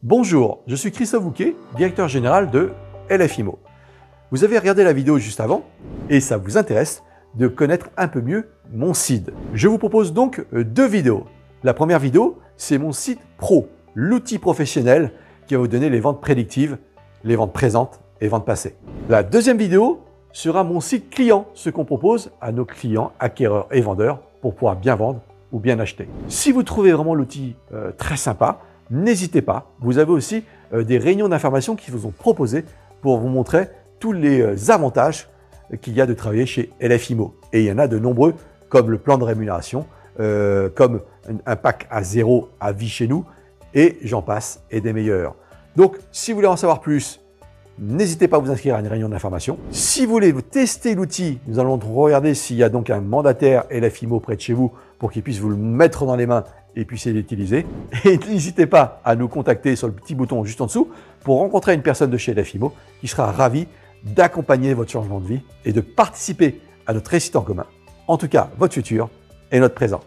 Bonjour, je suis Christophe Bouquet, directeur général de LFIMO. Vous avez regardé la vidéo juste avant et ça vous intéresse de connaître un peu mieux mon site. Je vous propose donc deux vidéos. La première vidéo, c'est mon site pro, l'outil professionnel qui va vous donner les ventes prédictives, les ventes présentes et ventes passées. La deuxième vidéo sera mon site client, ce qu'on propose à nos clients, acquéreurs et vendeurs pour pouvoir bien vendre ou bien acheter. Si vous trouvez vraiment l'outil très sympa, n'hésitez pas, vous avez aussi des réunions d'information qui vous ont proposées pour vous montrer tous les avantages qu'il y a de travailler chez LFIMO. Et il y en a de nombreux, comme le plan de rémunération, comme un pack à zéro à vie chez nous, et j'en passe, et des meilleurs. Donc, si vous voulez en savoir plus, n'hésitez pas à vous inscrire à une réunion d'information. Si vous voulez tester l'outil, nous allons regarder s'il y a donc un mandataire LFIMO près de chez vous pour qu'il puisse vous le mettre dans les mains et puissiez l'utiliser. Et n'hésitez pas à nous contacter sur le petit bouton juste en dessous pour rencontrer une personne de chez LFIMO qui sera ravie d'accompagner votre changement de vie et de participer à notre réussite en commun. En tout cas, votre futur et notre présent.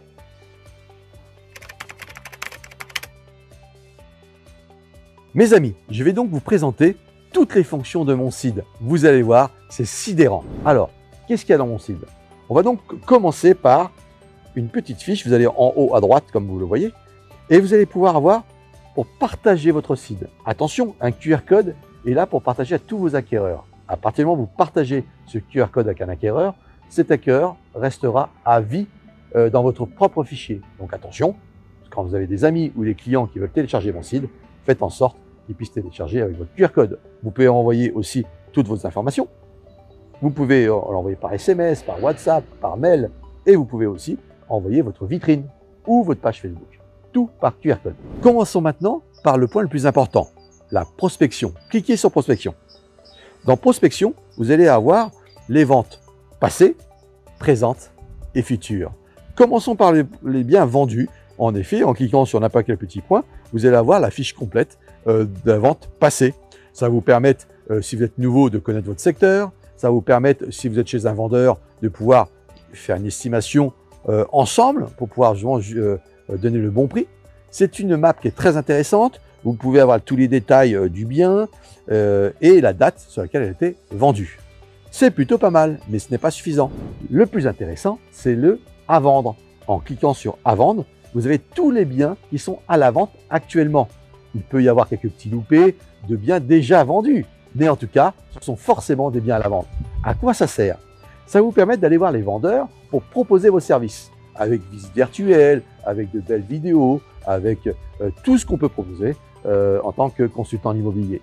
Mes amis, je vais donc vous présenter toutes les fonctions de mon SID. Vous allez voir, c'est sidérant. Alors, qu'est-ce qu'il y a dans mon SID? On va donc commencer par une petite fiche. Vous allez en haut à droite, comme vous le voyez, et vous allez pouvoir avoir pour partager votre SID. Attention, un QR code est là pour partager à tous vos acquéreurs. À partir du moment où vous partagez ce QR code avec un acquéreur, cet acquéreur restera à vie dans votre propre fichier. Donc attention, quand vous avez des amis ou des clients qui veulent télécharger mon SID, faites en sorte qu'ils puissent télécharger avec votre QR code. Vous pouvez envoyer aussi toutes vos informations. Vous pouvez l'envoyer par SMS, par WhatsApp, par mail, et vous pouvez aussi envoyer votre vitrine ou votre page Facebook. Tout par QR code. Commençons maintenant par le point le plus important, la prospection. Cliquez sur prospection. Dans prospection, vous allez avoir les ventes passées, présentes et futures. Commençons par les biens vendus. En effet, en cliquant sur n'importe quel petit point, vous allez avoir la fiche complète de la vente passée. Ça va vous permettre, si vous êtes nouveau, de connaître votre secteur. Ça va vous permettre, si vous êtes chez un vendeur, de pouvoir faire une estimation ensemble pour pouvoir donner le bon prix. C'est une map qui est très intéressante. Vous pouvez avoir tous les détails du bien et la date sur laquelle elle a été vendue. C'est plutôt pas mal, mais ce n'est pas suffisant. Le plus intéressant, c'est le à vendre. En cliquant sur à vendre, vous avez tous les biens qui sont à la vente actuellement. Il peut y avoir quelques petits loupés de biens déjà vendus, mais en tout cas, ce sont forcément des biens à la vente. À quoi ça sert? Ça va vous permettre d'aller voir les vendeurs pour proposer vos services, avec visite virtuelle, avec de belles vidéos, avec tout ce qu'on peut proposer en tant que consultant en immobilier.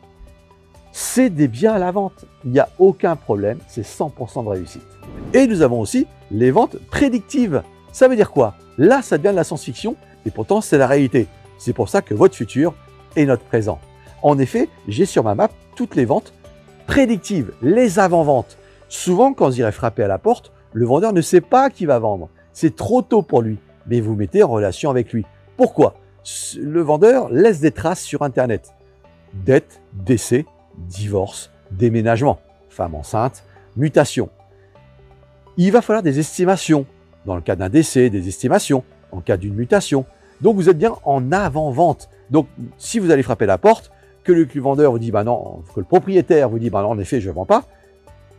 C'est des biens à la vente, il n'y a aucun problème, c'est 100% de réussite. Et nous avons aussi les ventes prédictives. Ça veut dire quoi? Là, ça devient de la science-fiction et pourtant c'est la réalité. C'est pour ça que votre futur est notre présent. En effet, j'ai sur ma map toutes les ventes prédictives, les avant-ventes. Souvent, quand vous irez frapper à la porte, le vendeur ne sait pas qui va vendre. C'est trop tôt pour lui, mais vous mettez en relation avec lui. Pourquoi? Le vendeur laisse des traces sur Internet. Dette, décès, divorce, déménagement, femme enceinte, mutation. Il va falloir des estimations. Dans le cas d'un décès, des estimations. En cas d'une mutation. Donc, vous êtes bien en avant-vente. Donc, si vous allez frapper la porte, que le vendeur vous dit, bah non, que le propriétaire vous dit, bah non, en effet, je ne vends pas,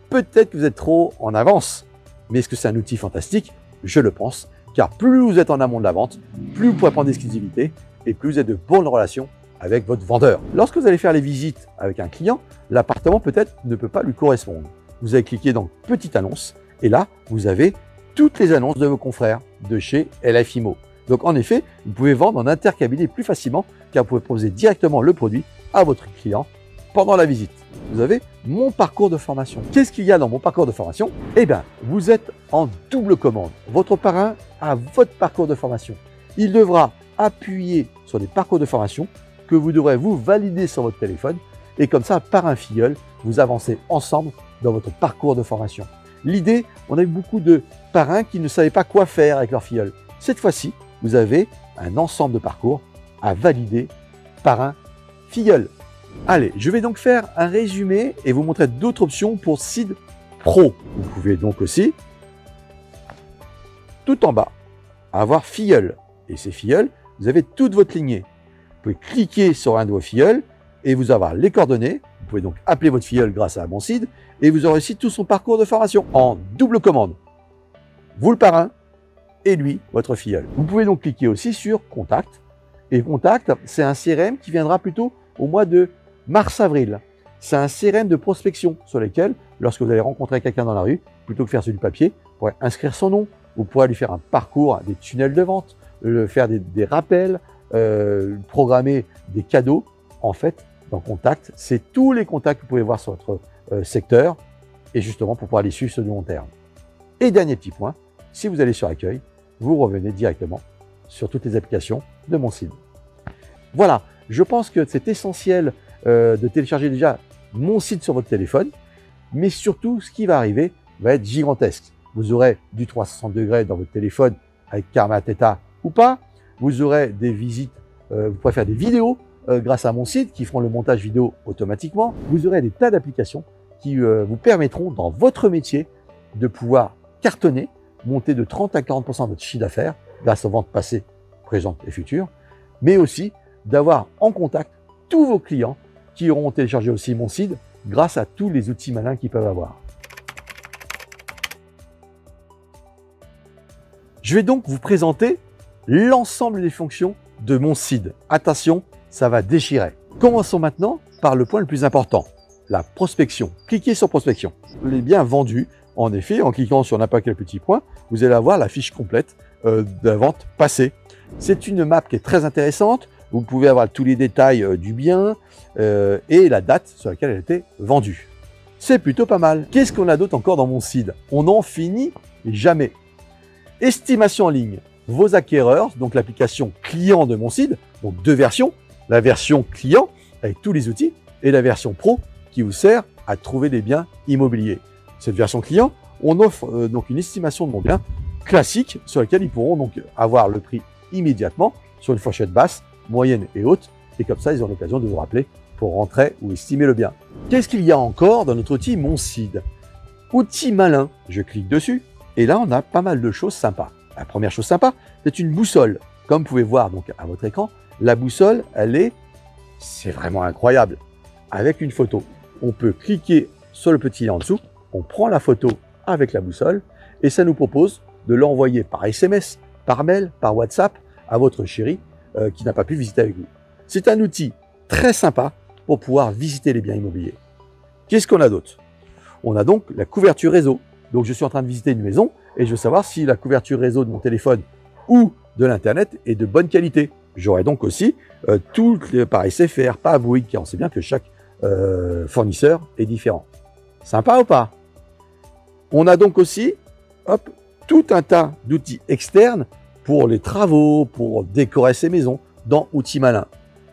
peut-être que vous êtes trop en avance. Mais est-ce que c'est un outil fantastique? Je le pense. Car plus vous êtes en amont de la vente, plus vous pourrez prendre d'exclusivité et plus vous êtes de bonnes relations avec votre vendeur. Lorsque vous allez faire les visites avec un client, l'appartement peut-être ne peut pas lui correspondre. Vous allez cliquer dans Petite annonce et là, vous avez toutes les annonces de vos confrères de chez LFIMO. Donc en effet, vous pouvez vendre en intercabinet plus facilement car vous pouvez proposer directement le produit à votre client pendant la visite. Vous avez mon parcours de formation. Qu'est-ce qu'il y a dans mon parcours de formation? Eh bien, vous êtes en double commande. Votre parrain a votre parcours de formation. Il devra appuyer sur des parcours de formation que vous devrez vous valider sur votre téléphone et comme ça, parrain filleul, vous avancez ensemble dans votre parcours de formation. L'idée, on a eu beaucoup de parrains qui ne savaient pas quoi faire avec leur filleul. Cette fois-ci, vous avez un ensemble de parcours à valider parrain filleul. Allez, je vais donc faire un résumé et vous montrer d'autres options pour SID Pro. Vous pouvez donc aussi, tout en bas, avoir filleul. Et ces filleuls, vous avez toute votre lignée. pouvez cliquer sur un de vos filleuls et vous avoir les coordonnées. Vous pouvez donc appeler votre filleul grâce à Monseed et vous aurez aussi tout son parcours de formation en double commande. Vous le parrain et lui, votre filleul. Vous pouvez donc cliquer aussi sur Contact. Et Contact, c'est un CRM qui viendra plutôt au mois de mars-avril. C'est un CRM de prospection sur lequel, lorsque vous allez rencontrer quelqu'un dans la rue, plutôt que faire sur du papier, vous pourrez inscrire son nom, vous pourrez lui faire un parcours, des tunnels de vente, faire des rappels, programmer des cadeaux. En fait, dans Contact, c'est tous les contacts que vous pouvez voir sur votre secteur et justement pour pouvoir les suivre sur du long terme. Et dernier petit point, si vous allez sur Accueil, vous revenez directement sur toutes les applications de Monseed. Voilà, je pense que c'est essentiel de télécharger déjà Monseed sur votre téléphone, mais surtout, ce qui va arriver va être gigantesque. Vous aurez du 360 degrés dans votre téléphone avec Karma Theta ou pas. Vous aurez des visites, vous pourrez faire des vidéos grâce à Monseed qui feront le montage vidéo automatiquement. Vous aurez des tas d'applications qui vous permettront dans votre métier de pouvoir cartonner, monter de 30 à 40% de votre chiffre d'affaires grâce aux ventes passées, présentes et futures, mais aussi d'avoir en contact tous vos clients qui auront téléchargé aussi Monseed grâce à tous les outils malins qu'ils peuvent avoir. Je vais donc vous présenter l'ensemble des fonctions de Monseed. Attention, ça va déchirer. Commençons maintenant par le point le plus important, la prospection. Cliquez sur prospection. Les biens vendus, en effet, en cliquant sur n'importe quel petit point, vous allez avoir la fiche complète de la vente passée. C'est une map qui est très intéressante. Vous pouvez avoir tous les détails du bien et la date sur laquelle elle a été vendue. C'est plutôt pas mal. Qu'est-ce qu'on a d'autre encore dans Monseed? On n'en finit jamais. Estimation en ligne. Vos acquéreurs, donc l'application client de Monseed, donc deux versions. La version client avec tous les outils et la version pro qui vous sert à trouver des biens immobiliers. Cette version client, on offre donc une estimation de mon bien classique sur laquelle ils pourront donc avoir le prix immédiatement sur une fourchette basse, moyenne et haute. Et comme ça, ils ont l'occasion de vous rappeler pour rentrer ou estimer le bien. Qu'est-ce qu'il y a encore dans notre outil Monseed? Outil malin, je clique dessus et là, on a pas mal de choses sympas. La première chose sympa, c'est une boussole. Comme vous pouvez voir donc à votre écran, la boussole, c'est vraiment incroyable. Avec une photo, on peut cliquer sur le petit lien en dessous, on prend la photo avec la boussole et ça nous propose de l'envoyer par SMS, par mail, par WhatsApp à votre chéri qui n'a pas pu visiter avec vous. C'est un outil très sympa pour pouvoir visiter les biens immobiliers. Qu'est-ce qu'on a d'autre? On a donc la couverture réseau. Donc je suis en train de visiter une maison et je veux savoir si la couverture réseau de mon téléphone ou de l'internet est de bonne qualité. J'aurai donc aussi tout par SFR, pas Bouygues, car on sait bien que chaque fournisseur est différent. Sympa ou pas? On a donc aussi tout un tas d'outils externes pour les travaux, pour décorer ses maisons dans Outils Malins.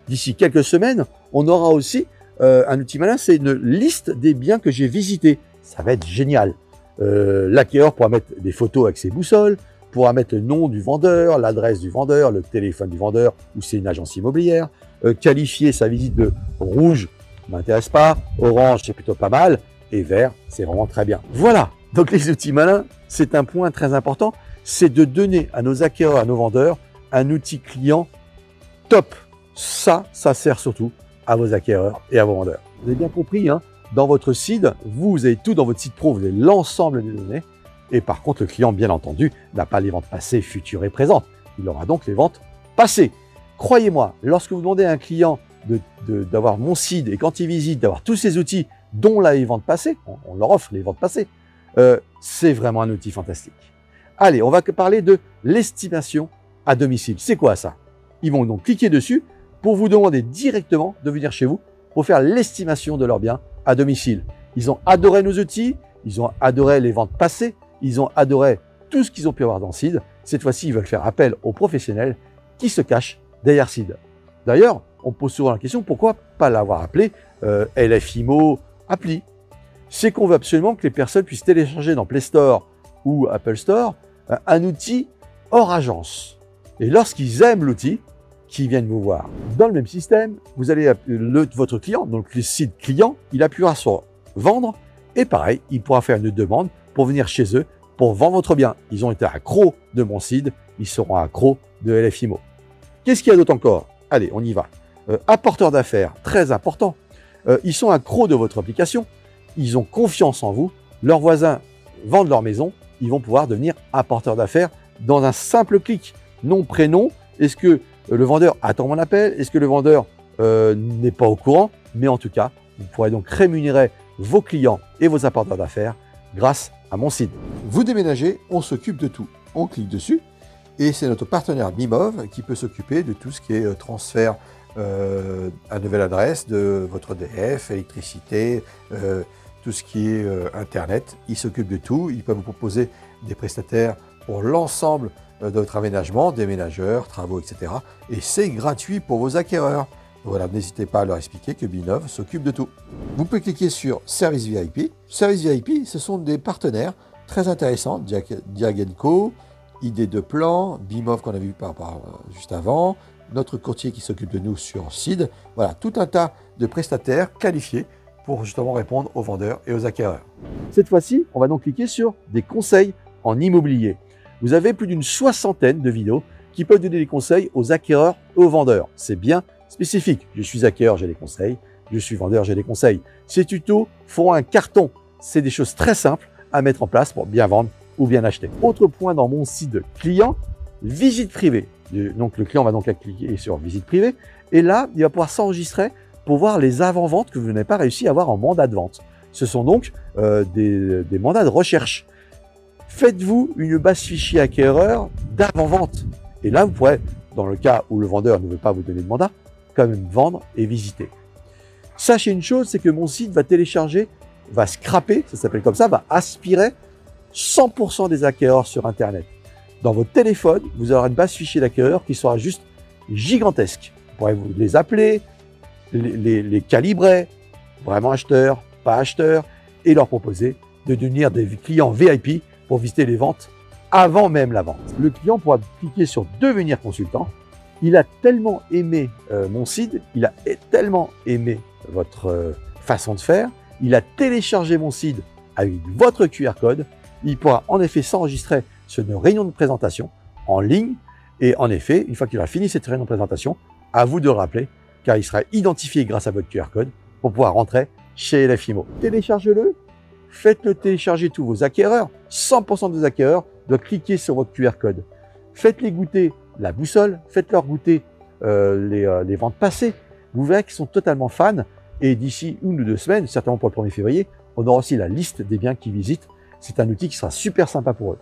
D'ici quelques semaines, on aura aussi un outil malin, c'est une liste des biens que j'ai visités. Ça va être génial. L'acquéreur pourra mettre des photos avec ses boussoles, pourra mettre le nom du vendeur, l'adresse du vendeur, le téléphone du vendeur ou c'est une agence immobilière, qualifier sa visite de rouge, ne m'intéresse pas, orange, c'est plutôt pas mal, et vert, c'est vraiment très bien. Voilà, donc les outils malins, c'est un point très important, c'est de donner à nos acquéreurs, à nos vendeurs, un outil client top. Ça sert surtout à vos acquéreurs et à vos vendeurs. Vous avez bien compris, hein, dans votre site, vous avez tout dans votre site pro, vous avez l'ensemble des données. Et par contre, le client, bien entendu, n'a pas les ventes passées, futures et présentes. Il aura donc les ventes passées. Croyez-moi, lorsque vous demandez à un client d'avoir Monseed et quand il visite, d'avoir tous ces outils, dont les ventes passées, on leur offre les ventes passées, c'est vraiment un outil fantastique. Allez, on va parler de l'estimation à domicile. C'est quoi ça? Ils vont donc cliquer dessus pour vous demander directement de venir chez vous pour faire l'estimation de leurs biens à domicile. Ils ont adoré nos outils, ils ont adoré les ventes passées, ils ont adoré tout ce qu'ils ont pu avoir dans Seed. Cette fois-ci, ils veulent faire appel aux professionnels qui se cachent derrière Seed. D'ailleurs, on pose souvent la question, pourquoi pas l'avoir appelé LFIMO Appli? C'est qu'on veut absolument que les personnes puissent télécharger dans Play Store ou Apple Store un outil hors agence. Et lorsqu'ils aiment l'outil, qu'ils viennent vous voir. Dans le même système, vous allez votre client, donc le site client, il appuiera sur vendre et pareil, il pourra faire une demande pour venir chez eux pour vendre votre bien. Ils ont été accros de Monseed, ils seront accros de LFIMO. Qu'est-ce qu'il y a d'autre encore? Allez, on y va. Apporteurs d'affaires, très important. Ils sont accros de votre application. Ils ont confiance en vous. Leurs voisins vendent leur maison. Ils vont pouvoir devenir apporteurs d'affaires dans un simple clic. Nom, prénom. Est-ce que le vendeur attend mon appel? Est-ce que le vendeur n'est pas au courant? Mais en tout cas, vous pourrez donc rémunérer vos clients et vos apporteurs d'affaires grâce à Monseed. Vous déménagez, on s'occupe de tout. On clique dessus et c'est notre partenaire Bimov qui peut s'occuper de tout ce qui est transfert à nouvelle adresse de votre EDF, électricité, tout ce qui est Internet. Il s'occupe de tout. Il peut vous proposer des prestataires pour l'ensemble de votre aménagement, déménageurs, travaux, etc. Et c'est gratuit pour vos acquéreurs. Voilà, n'hésitez pas à leur expliquer que Bimov s'occupe de tout. Vous pouvez cliquer sur Service VIP. Service VIP, ce sont des partenaires très intéressants. Diagenco, Idée de plan, Bimov qu'on a vu juste avant, notre courtier qui s'occupe de nous sur Seed. Voilà, tout un tas de prestataires qualifiés pour justement répondre aux vendeurs et aux acquéreurs. Cette fois-ci, on va donc cliquer sur des conseils en immobilier. Vous avez plus d'une soixantaine de vidéos qui peuvent donner des conseils aux acquéreurs et aux vendeurs. C'est bien spécifique. Je suis acquéreur, j'ai des conseils. Je suis vendeur, j'ai des conseils. Ces tutos font un carton. C'est des choses très simples à mettre en place pour bien vendre ou bien acheter. Autre point dans mon site client, visite privée. Donc le client va donc cliquer sur visite privée et là, il va pouvoir s'enregistrer pour voir les avant-ventes que vous n'avez pas réussi à avoir en mandat de vente. Ce sont donc des mandats de recherche. Faites-vous une base fichier acquéreur d'avant-vente. Et là, vous pourrez, dans le cas où le vendeur ne veut pas vous donner de mandat, quand même vendre et visiter. Sachez une chose, c'est que mon site va télécharger, va scraper, ça s'appelle comme ça, va aspirer 100% des acquéreurs sur Internet. Dans votre téléphone, vous aurez une base fichier d'acquéreurs qui sera juste gigantesque. Vous pourrez vous les appeler, les calibrer, vraiment acheteurs, pas acheteurs, et leur proposer de devenir des clients VIP pour visiter les ventes avant même la vente. Le client pourra cliquer sur devenir consultant. Il a tellement aimé mon site, il a tellement aimé votre façon de faire, il a téléchargé mon site avec votre QR code. Il pourra en effet s'enregistrer sur une réunion de présentation en ligne. Et en effet, une fois qu'il aura fini cette réunion de présentation, à vous de le rappeler, car il sera identifié grâce à votre QR code pour pouvoir rentrer chez LFIMO. Téléchargez-le, faites-le télécharger tous vos acquéreurs. 100% des acquéreurs doivent cliquer sur votre QR code. Faites-les goûter la boussole, faites-leur goûter les ventes passées. Vous verrez qu'ils sont totalement fans. Et d'ici 1 ou 2 semaines, certainement pour le 1er février, on aura aussi la liste des biens qu'ils visitent. C'est un outil qui sera super sympa pour eux.